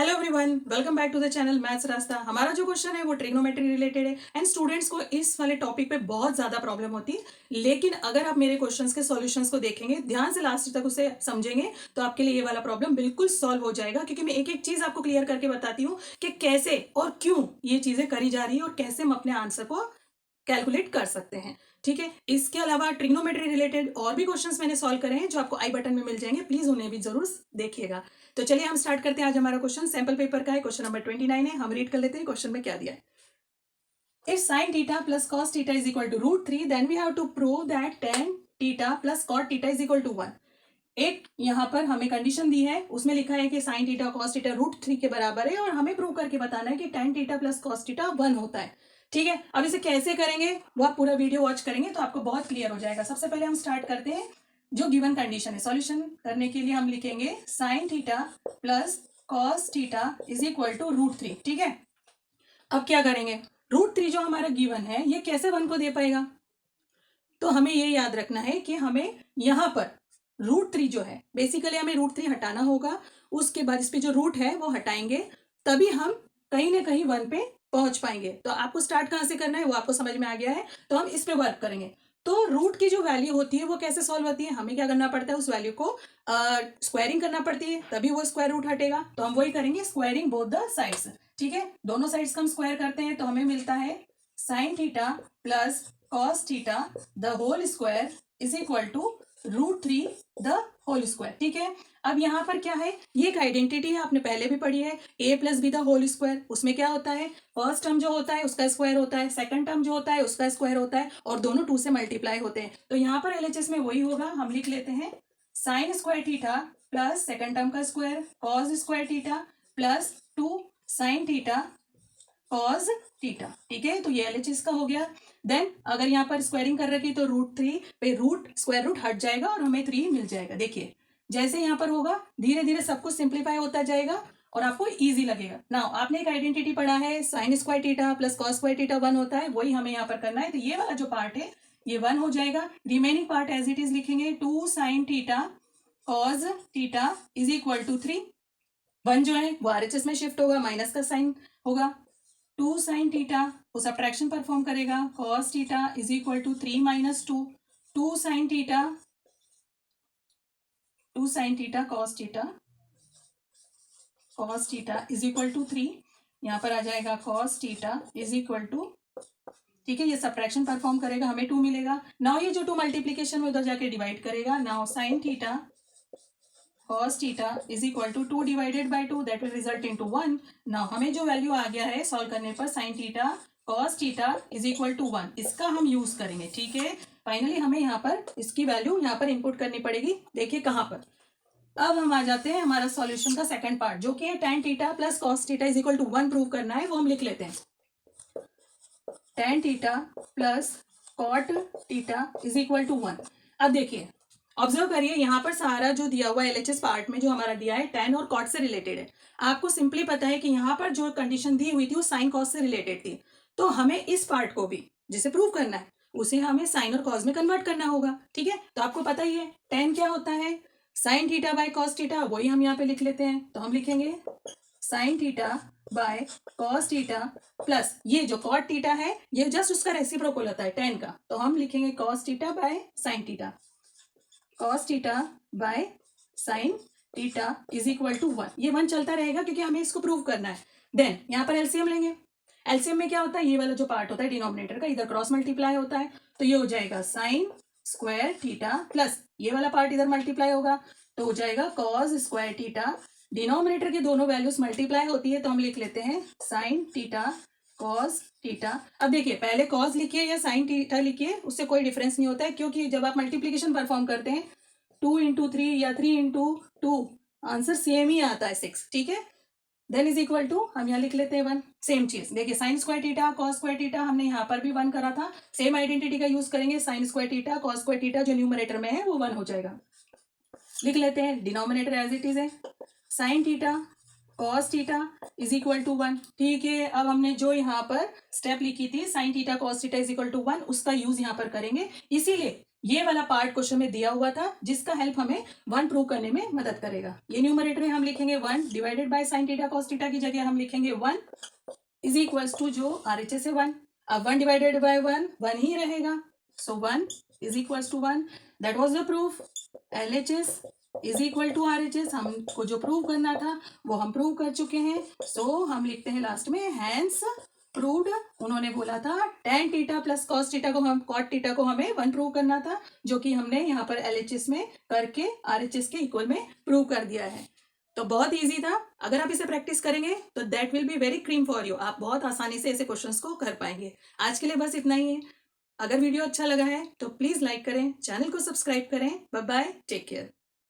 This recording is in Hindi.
Hello everyone, welcome back to the channel maths रास्ता। हमारा जो क्वेश्चन है वो ट्रिग्नोमेट्री रिलेटेड है एंड स्टूडेंट्स को इस वाले टॉपिक पे बहुत ज्यादा प्रॉब्लम होती है। लेकिन अगर आप मेरे क्वेश्चंस के सॉल्यूशंस को देखेंगे, ध्यान से लास्ट तक उसे समझेंगे, तो आपके लिए ये वाला प्रॉब्लम बिल्कुल सॉल्व हो जाएगा। क्योंकि मैं एक एक चीज आपको क्लियर करके बताती हूँ कि कैसे और क्यों ये चीजें करी जा रही है और कैसे हम अपने आंसर को कैलकुलेट कर सकते हैं। ठीक है, इसके अलावा ट्रिग्नोमेट्री रिलेटेड और भी क्वेश्चंस मैंने सॉल्व करे हैं जो आपको आई बटन में मिल जाएंगे, प्लीज उन्हें भी जरूर देखिएगा। तो चलिए हम स्टार्ट करते हैं। आज हमारा क्वेश्चन सैंपल पेपर का है, क्वेश्चन नंबर 29 है। हम रीड कर लेते हैं क्वेश्चन में क्या दिया है। If sin theta plus cos theta is equal to √3, then we have to prove that tan theta plus cot theta is equal to 1। एक यहाँ पर हमें कंडीशन दी है, उसमें लिखा है कि साइन थीटा कॉस थीटा √3 के बराबर है और हमें प्रूव करके बताना है कि tan theta plus cos theta 1 होता है। ठीक है, अब इसे कैसे करेंगे वो आप पूरा वीडियो वॉच करेंगे तो आपको बहुत क्लियर हो जाएगा। सबसे पहले हम स्टार्ट करते हैं जो गिवन कंडीशन है। सॉल्यूशन करने के लिए हम लिखेंगे sine theta plus cos theta is equal to √3। ठीक है, अब क्या करेंगे, √3 जो हमारा गिवन है ये कैसे 1 को दे पाएगा। तो हमें ये याद रखना है कि हमें यहाँ पर √3 जो है, बेसिकली हमें √3 हटाना होगा। उसके बाद इस पे जो रूट है वो हटाएंगे, तभी हम कहीं ना कहीं 1 पे पहुंच पाएंगे। तो आपको स्टार्ट कहाँ से करना है वो आपको समझ में आ गया है, तो हम इस पे वर्क करेंगे। तो रूट की जो वैल्यू होती है वो कैसे सॉल्व होती है, हमें क्या करना पड़ता है, उस वैल्यू को स्क्वायरिंग करना पड़ती है, तभी वो स्क्वायर रूट हटेगा। तो हम वही करेंगे, स्क्वायरिंग बोथ द साइड्स। ठीक है, दोनों साइड्स का हम स्क्वायर करते हैं तो हमें मिलता है sine theta plus cos theta the whole square is equal to √3 the whole square. ठीक है, अब यहाँ पर क्या है, ये एक आइडेंटिटी है, आपने पहले भी पढ़ी है, a plus B the whole square. उसमें क्या होता है, फर्स्ट टर्म जो होता है उसका स्क्वायर होता है, सेकंड टर्म जो होता है उसका स्क्वायर होता है, और दोनों 2 से मल्टीप्लाई होते हैं। तो यहाँ पर एलएचएस में वही होगा, हम लिख लेते हैं sine square theta plus second term का square cos square theta plus 2 sine theta cos theta. ठीक है, तो ये एलएचएस का हो गया। देन अगर यहाँ पर स्क्वायरिंग कर रखी तो √3 पे रूट स्क्वायर रूट हट जाएगा और हमें 3 मिल जाएगा। देखिए जैसे यहाँ पर होगा धीरे धीरे सब कुछ सिंप्लीफाई होता जाएगा और आपको इजी लगेगा। नाउ आपने एक आइडेंटिटी पढ़ा है, sign square theta plus cos square theta 1 होता है, वही हमें यहाँ पर करना है। तो ये वाला जो पार्ट है ये 1 हो जाएगा, remaining part as it is लिखेंगे 2 sine theta cos theta is equal to 3। 1 जो है वो आरएचएस में शिफ्ट होगा, माइनस का साइन होगा, 2 साइन थीटा वो सब्ट्रैक्शन परफॉर्म करेगा, cos theta is equal to 3 minus 2, 2 sine theta cos theta is equal to 3। यहाँ पर आ जाएगा cos theta is equal to, ठीक है, ये सब्ट्रैक्शन परफॉर्म करेगा, हमें 2 मिलेगा। नाउ ये जो 2 मल्टीप्लीकेशन में उधर जाके डिवाइड करेगा। Now sine theta cos theta is equal to 2 divided by 2, that will result into 1। now हमें जो वैल्यू आ गया है सॉल्व करने पर sin theta cos theta is equal to 1, इसका हम यूज करेंगे। ठीक है, फाइनली हमें यहाँ पर इसकी वैल्यू यहाँ पर इनपुट करनी पड़ेगी। देखिए कहाँ पर, अब हम आ जाते हैं हमारा सॉल्यूशन का सेकंड पार्ट जो कि है tan theta plus cos theta is equal to 1 prove करना है। वो हम लिख लेते हैं tan theta plus cot theta is equal to 1। अब देखिए ऑब्जर्व करिए, यहाँ पर सारा जो दिया हुआ एलएचएस पार्ट में जो हमारा दिया है tan और cot से रिलेटेड है। आपको सिंपली पता है कि यहाँ पर जो कंडीशन दी हुई थी वो साइन cos से रिलेटेड थी, तो हमें इस पार्ट को भी जिसे प्रूव करना है उसे हमें साइन और cos में कन्वर्ट करना होगा। ठीक है, तो आपको पता ही है tan क्या होता है, sine theta by cos theta, वही हम यहाँ पे लिख लेते हैं। तो हम लिखेंगे sine theta by cos theta plus ये जो cot थीटा है ये जस्ट उसका रेसिप्रोकल होता है tan का, तो हम लिखेंगे cos theta by sine theta, cos theta by sine theta is equal to 1। ये 1 चलता रहेगा क्योंकि हमें इसको प्रूव करना है। देन यहाँ पर एलसीएम लेंगे, एलसीएम में क्या होता है, ये वाला जो पार्ट होता है डिनोमिनेटर का इधर क्रॉस मल्टीप्लाई होता है, तो ये हो जाएगा साइन स्क्वायर थीटा प्लस ये वाला पार्ट इधर मल्टीप्लाई होगा तो हो जाएगा कॉस स्क्वायर थीटा। डिनोमिनेटर की दोनों वैल्यूज मल्टीप्लाई होती है तो हम लिख लेते हैं साइन थीटा कॉस थीटा। अब देखिए पहले कॉस लिखिए या साइन थीटा लिखिए, उससे कोई डिफरेंस नहीं होता है, क्योंकि जब आप मल्टीप्लीकेशन परफॉर्म करते हैं 2 इंटू 3 या 3 इंटू 2 आंसर सेम ही आता है 6। ठीक है, देन इज इक्वल टू हम यहाँ लिख लेते हैं 1। सेम चीज देखिए, sine square theta cos square theta हमने यहाँ पर भी 1 करा था, सेम आइडेंटिटी का यूज करेंगे। Sine square theta cos square theta जो न्यूमरेटर में है वो 1 हो जाएगा। लिख लेते हैं डिनोमिनेटर एज इट इज है, sine theta cos theta is equal to 1। ठीक है, अब हमने जो यहाँ पर स्टेप लिखी थी sin theta cos theta is equal to 1, उसका यूज यहाँ पर करेंगे। इसीलिए ये वाला पार्ट क्वेश्चन में दिया हुआ था, जिसका हेल्प हमें 1 प्रूव करने में मदद करेगा। ये न्यूमरेटर में हम लिखेंगे 1 divided by sin theta cos theta की जगह हम लिखेंगे 1 इज इक्वल्स टू जो RHS है 1। अब 1 डिवाइडेड बाय 1 ही रहेगा, so 1 is equals to 1। That was the proof. LHS is equal to RHS, हमको जो प्रूव करना था वो हम प्रूव कर चुके हैं। सो हम लिखते हैं लास्ट में हैंस प्रूव्ड। उन्होंने बोला था tan theta plus cos theta को हम cot थीटा को हमें 1 प्रूव करना था, जो कि हमने यहाँ पर LHS में करके RHS के इक्वल में प्रूव कर दिया है। तो बहुत इजी था। अगर आप इसे प्रैक्टिस करेंगे तो that will be very cream for you. आप बहुत आसानी से ऐसे क्वेश्चंस को कर पाएंगे। आज के लिए बस इतना ही है। अगर वीडियो अच्छा लगा है तो प्लीज लाइक करें, चैनल को सब्सक्राइब करें। Bye bye, take care.